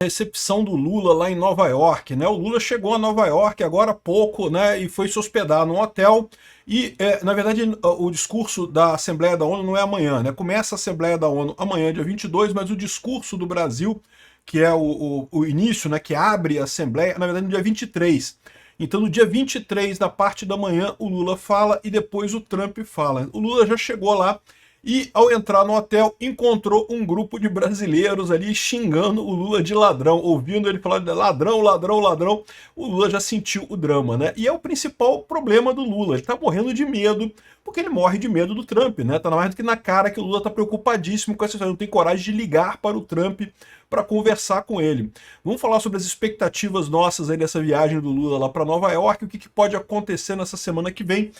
recepção do Lula lá em Nova York, né? O Lula chegou a Nova York agora há pouco, né? E foi se hospedar num hotel. E, na verdade, o discurso da Assembleia da ONU não é amanhã, né? Começa a Assembleia da ONU amanhã, dia 22, mas o discurso do Brasil, que é o início, né? Que abre a Assembleia, na verdade, no dia 23. Então, no dia 23, na parte da manhã, o Lula fala e depois o Trump fala. O Lula já chegou lá e, ao entrar no hotel, encontrou um grupo de brasileiros ali xingando o Lula de ladrão, ouvindo ele falar de ladrão, ladrão, ladrão. O Lula já sentiu o drama, né? E é o principal problema do Lula. Ele tá morrendo de medo, porque ele morre de medo do Trump, né? Tá mais do que na cara que o Lula tá preocupadíssimo com essa história. Não tem coragem de ligar para o Trump para conversar com ele. Vamos falar sobre as expectativas nossas aí dessa viagem do Lula lá para Nova York, o que pode acontecer nessa semana que vem.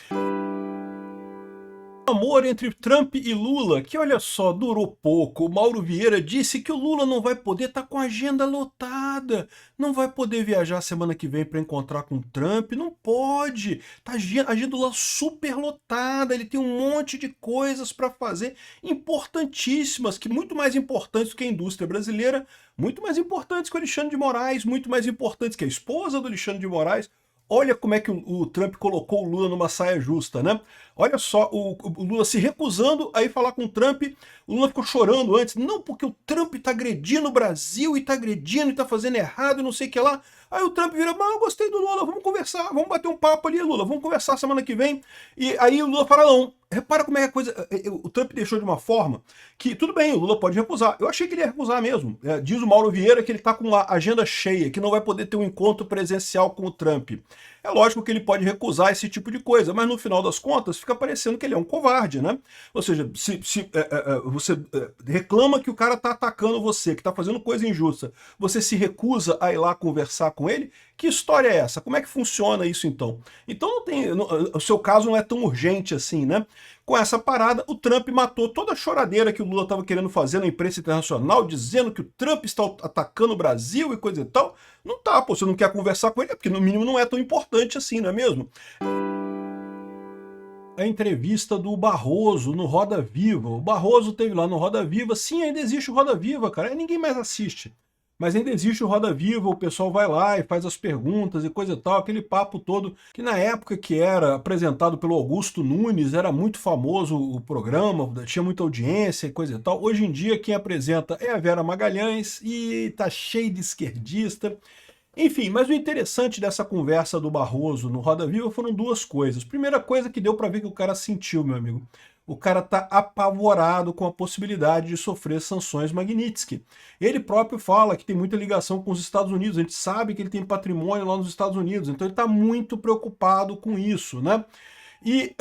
Amor entre Trump e Lula, que olha só, durou pouco. O Mauro Vieira disse que o Lula não vai poder estar com a agenda lotada, não vai poder viajar semana que vem para encontrar com o Trump, não pode. Tá a agenda lá super lotada, ele tem um monte de coisas para fazer importantíssimas, que muito mais importantes do que a indústria brasileira, muito mais importantes que o Alexandre de Moraes, muito mais importantes que a esposa do Alexandre de Moraes. Olha como é que o Trump colocou o Lula numa saia justa, né? Olha só, o Lula se recusando a ir falar com o Trump, o Lula ficou chorando antes, não, porque o Trump tá agredindo o Brasil, e tá agredindo, e tá fazendo errado, e não sei o que lá. Aí o Trump vira, mas eu gostei do Lula, vamos conversar, vamos bater um papo ali, Lula, vamos conversar semana que vem. E aí o Lula fala, não, repara como é que a coisa... O Trump deixou de uma forma que, tudo bem, o Lula pode recusar. Eu achei que ele ia recusar mesmo. Diz o Mauro Vieira que ele tá com a agenda cheia, que não vai poder ter um encontro presencial com o Trump. É lógico que ele pode recusar esse tipo de coisa, mas no final das contas fica parecendo que ele é um covarde, né? Ou seja, se você reclama que o cara tá atacando você, que tá fazendo coisa injusta, você se recusa a ir lá conversar com ele, que história é essa? Como é que funciona isso então? Então o seu caso não é tão urgente assim, né? Com essa parada, o Trump matou toda a choradeira que o Lula estava querendo fazer na imprensa internacional, dizendo que o Trump está atacando o Brasil e coisa e tal. Não tá, pô, você não quer conversar com ele, porque no mínimo não é tão importante assim, não é mesmo? A entrevista do Barroso no Roda Viva. O Barroso teve lá no Roda Viva. Sim, ainda existe o Roda Viva, cara. Ninguém mais assiste. Mas ainda existe o Roda Viva, o pessoal vai lá e faz as perguntas e coisa e tal, aquele papo todo, que na época que era apresentado pelo Augusto Nunes, era muito famoso o programa, tinha muita audiência e coisa e tal. Hoje em dia quem apresenta é a Vera Magalhães e tá cheio de esquerdista. Enfim, mas o interessante dessa conversa do Barroso no Roda Viva foram duas coisas. Primeira coisa que deu para ver que o cara sentiu, meu amigo. O cara tá apavorado com a possibilidade de sofrer sanções Magnitsky. Ele próprio fala que tem muita ligação com os Estados Unidos, a gente sabe que ele tem patrimônio lá nos Estados Unidos, então ele está muito preocupado com isso, né? E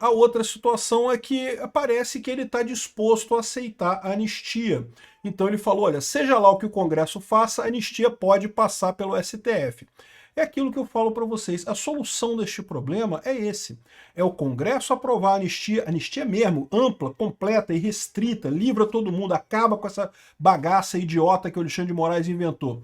a outra situação é que parece que ele está disposto a aceitar a anistia. Então ele falou, olha, seja lá o que o Congresso faça, a anistia pode passar pelo STF. É aquilo que eu falo para vocês, a solução deste problema é esse. É o Congresso aprovar a anistia mesmo, ampla, completa e restrita, livra todo mundo, acaba com essa bagaça idiota que o Alexandre de Moraes inventou.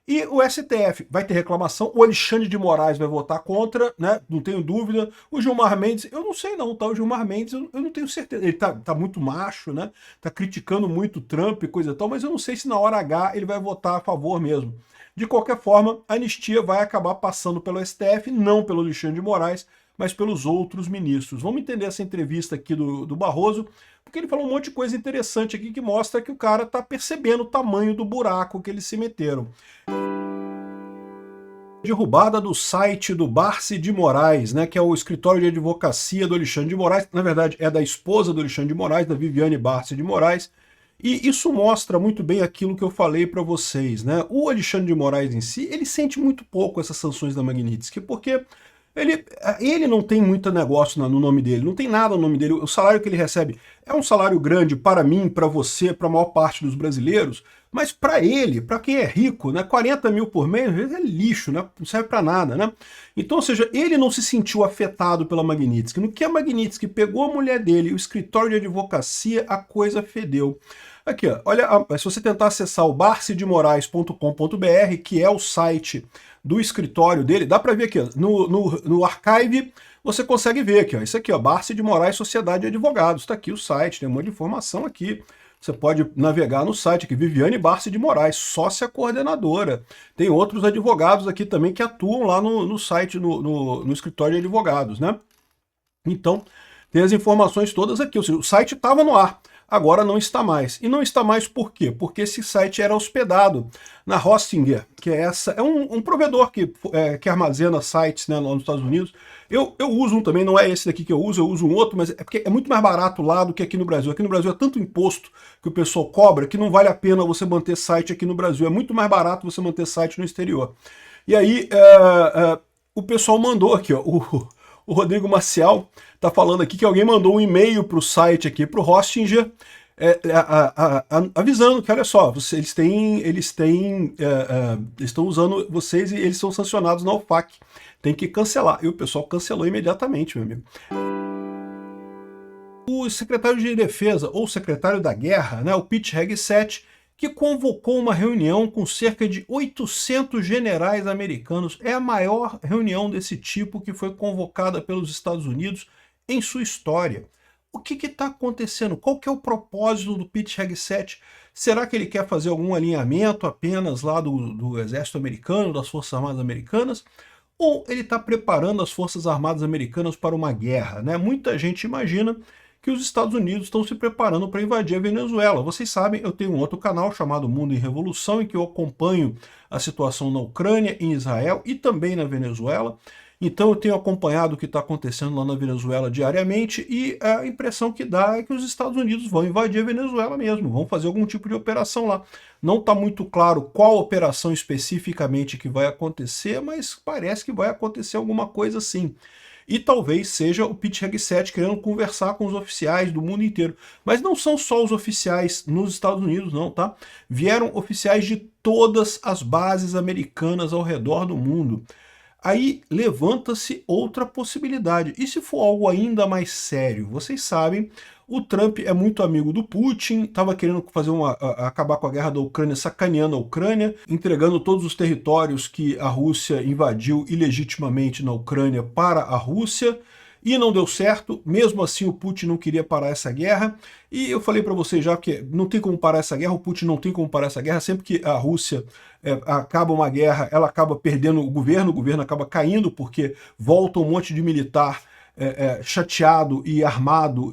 E o STF vai ter reclamação, o Alexandre de Moraes vai votar contra, né? Não tenho dúvida. O Gilmar Mendes, eu não sei não, tá? O Gilmar Mendes, eu não tenho certeza. Ele tá muito macho, né? Tá criticando muito o Trump e coisa e tal, mas eu não sei se na hora H ele vai votar a favor mesmo. De qualquer forma, a anistia vai acabar passando pelo STF, não pelo Alexandre de Moraes, mas pelos outros ministros. Vamos entender essa entrevista aqui do Barroso, porque ele falou um monte de coisa interessante aqui que mostra que o cara tá percebendo o tamanho do buraco que eles se meteram. Derrubada do site do Barsi de Moraes, né, que é o escritório de advocacia do Alexandre de Moraes, na verdade é da esposa do Alexandre de Moraes, da Viviane Barsi de Moraes, e isso mostra muito bem aquilo que eu falei para vocês, né? O Alexandre de Moraes em si, ele sente muito pouco essas sanções da Magnitsky, porque ele não tem muito negócio no nome dele, não tem nada no nome dele. O salário que ele recebe é um salário grande para mim, para você, para a maior parte dos brasileiros, mas para ele, para quem é rico, né, 40 mil por mês, às vezes é lixo, né, não serve para nada, né? Então, ou seja, ele não se sentiu afetado pela Magnitsky. No que a Magnitsky pegou a mulher dele e o escritório de advocacia, a coisa fedeu. Aqui, ó, olha, se você tentar acessar o barcedemorais.com.br, que é o site do escritório dele, dá para ver aqui, ó, no archive, você consegue ver aqui, ó, isso aqui, ó, Barsi de Moraes Sociedade de Advogados, está aqui o site, tem um monte de informação aqui, Você pode navegar no site aqui, Viviane Barsi de Moraes, sócia coordenadora. Tem outros advogados aqui também que atuam lá no site, no escritório de advogados, né? Então, tem as informações todas aqui, ou seja, o site estava no ar, agora não está mais. E não está mais por quê? Porque esse site era hospedado na Hostinger, que é um provedor que armazena sites, né, lá nos Estados Unidos. Eu uso um também, não é esse daqui que eu uso um outro, mas é porque é muito mais barato lá do que aqui no Brasil. Aqui no Brasil é tanto imposto que o pessoal cobra que não vale a pena você manter site aqui no Brasil. É muito mais barato você manter site no exterior. E aí, o pessoal mandou aqui, ó, o Rodrigo Maciel está falando aqui que alguém mandou um e-mail para o site aqui, para o Hostinger, avisando que, olha só, eles estão usando vocês e eles são sancionados na OFAC. Tem que cancelar. E o pessoal cancelou imediatamente, meu amigo. O secretário de Defesa, ou secretário da Guerra, né, o Pete Hegseth, que convocou uma reunião com cerca de 800 generais americanos. É a maior reunião desse tipo que foi convocada pelos Estados Unidos em sua história. O que está acontecendo? Qual que é o propósito do Pete Hegseth? Será que ele quer fazer algum alinhamento apenas lá do exército americano, das Forças Armadas Americanas? Ou ele está preparando as Forças Armadas Americanas para uma guerra, né? Muita gente imagina que os Estados Unidos estão se preparando para invadir a Venezuela. Vocês sabem, eu tenho um outro canal chamado Mundo em Revolução, em que eu acompanho a situação na Ucrânia, em Israel e também na Venezuela. Então eu tenho acompanhado o que está acontecendo lá na Venezuela diariamente e a impressão que dá é que os Estados Unidos vão invadir a Venezuela mesmo, vão fazer algum tipo de operação lá. Não está muito claro qual operação especificamente que vai acontecer, mas parece que vai acontecer alguma coisa assim. E talvez seja o Pete Hegseth querendo conversar com os oficiais do mundo inteiro. Mas não são só os oficiais nos Estados Unidos, não, tá? Vieram oficiais de todas as bases americanas ao redor do mundo. Aí levanta-se outra possibilidade. E se for algo ainda mais sério? Vocês sabem, o Trump é muito amigo do Putin, estava querendo acabar com a guerra da Ucrânia, sacaneando a Ucrânia, entregando todos os territórios que a Rússia invadiu ilegitimamente na Ucrânia para a Rússia, e não deu certo. Mesmo assim o Putin não queria parar essa guerra, e eu falei para vocês já que não tem como parar essa guerra, o Putin não tem como parar essa guerra. Sempre que a Rússia acaba uma guerra, ela acaba perdendo o governo acaba caindo, porque volta um monte de militar chateado e armado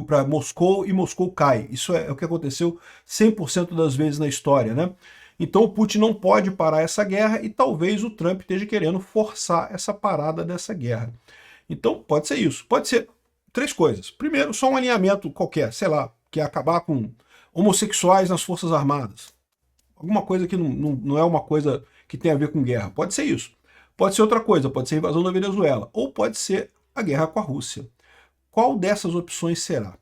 para Moscou, e Moscou cai. Isso é o que aconteceu 100% das vezes na história, né? Então o Putin não pode parar essa guerra e talvez o Trump esteja querendo forçar essa parada dessa guerra. Então pode ser isso. Pode ser três coisas. Primeiro, só um alinhamento qualquer, sei lá, que é acabar com homossexuais nas Forças Armadas. Alguma coisa que não é uma coisa que tem a ver com guerra. Pode ser isso. Pode ser outra coisa, pode ser a invasão da Venezuela. Ou pode ser a guerra com a Rússia. Qual dessas opções será?